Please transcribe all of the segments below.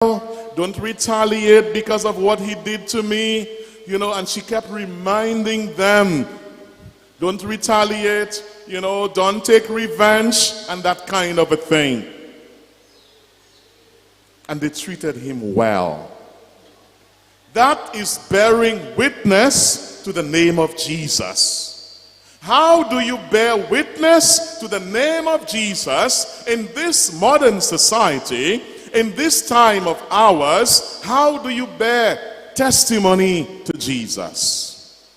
Don't retaliate because of what he did to me. And she kept reminding them, don't retaliate, don't take revenge, and that kind of a thing. And they treated him well. That is bearing witness to the name of Jesus. How do you bear witness to the name of Jesus in this modern society, in this time of ours? How do you bear testimony to Jesus?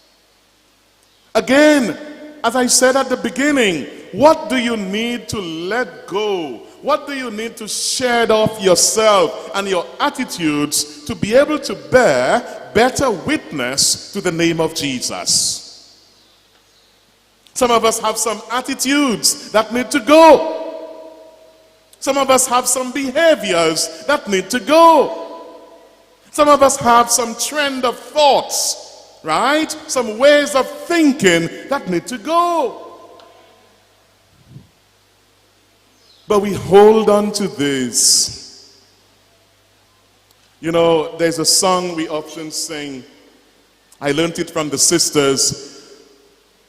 Again, as I said at the beginning, what do you need to let go? What do you need to shed off yourself and your attitudes to be able to bear better witness to the name of Jesus? Some of us have some attitudes that need to go. Some of us have some behaviors that need to go. Some of us have some trend of thoughts, right? Some ways of thinking that need to go. But we hold on to this. There's a song we often sing. I learned it from the sisters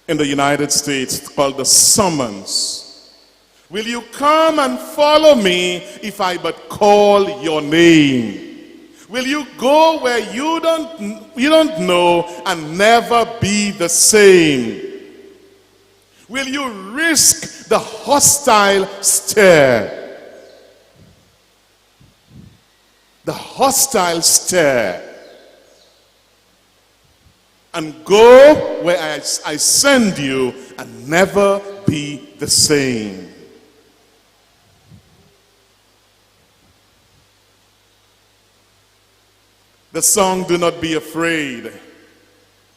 in the United States called The Summons. Will you come and follow me if I but call your name? Will you go where you don't know and never be the same? Will you risk the hostile stare? The hostile stare. And go where I send you and never be the same. The song Do Not Be Afraid,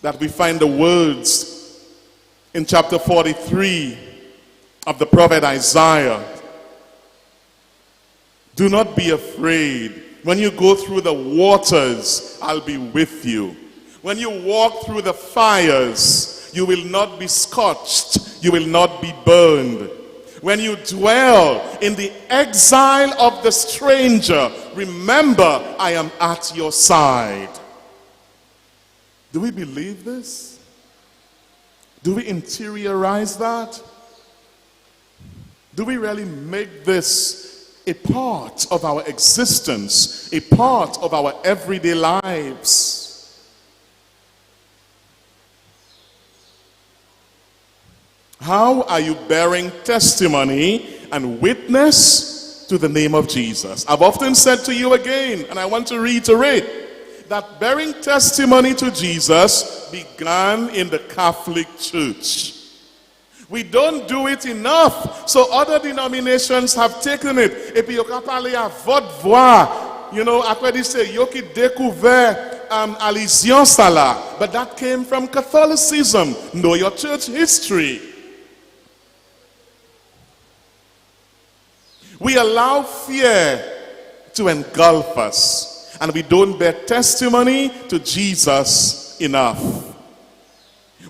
that we find the words in chapter 43 of the prophet Isaiah. Do not be afraid. When you go through the waters, I'll be with you. When you walk through the fires, you will not be scorched. You will not be burned. When you dwell in the exile of the stranger, remember, I am at your side. Do we believe this? Do we interiorize that? Do we really make this a part of our existence, a part of our everyday lives? How are you bearing testimony and witness to the name of Jesus? I've often said to you again, and I want to reiterate, that bearing testimony to Jesus began in the Catholic Church. We don't do it enough, so other denominations have taken it. Et puis, on parle à votre voix. Après, they say, yo qui découvert allusion ça là. But that came from Catholicism. Know your church history. We allow fear to engulf us, and we don't bear testimony to Jesus enough.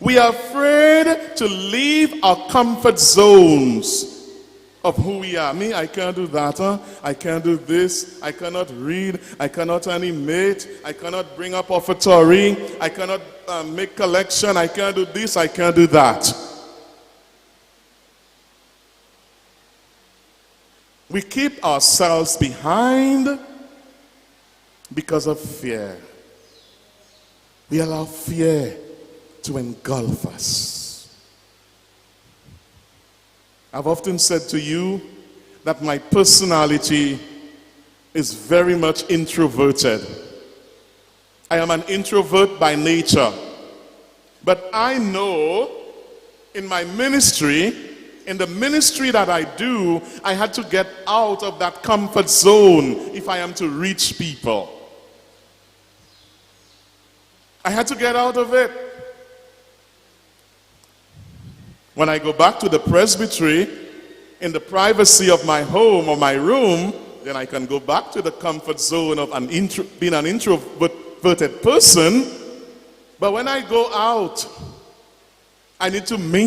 We are afraid to leave our comfort zones of who we are. Me, I can't do that. I can't do this. I cannot read. I cannot animate. I cannot bring up offertory. I cannot make collection. I can't do this. I can't do that. We keep ourselves behind because of fear. We allow fear to engulf us. I've often said to you that my personality is very much introverted. I am an introvert by nature. But I know in my ministry, in the ministry that I do, I had to get out of that comfort zone if I am to reach people. I had to get out of it. When I go back to the presbytery, in the privacy of my home or my room, then I can go back to the comfort zone of being an introverted person. But when I go out, I need to mingle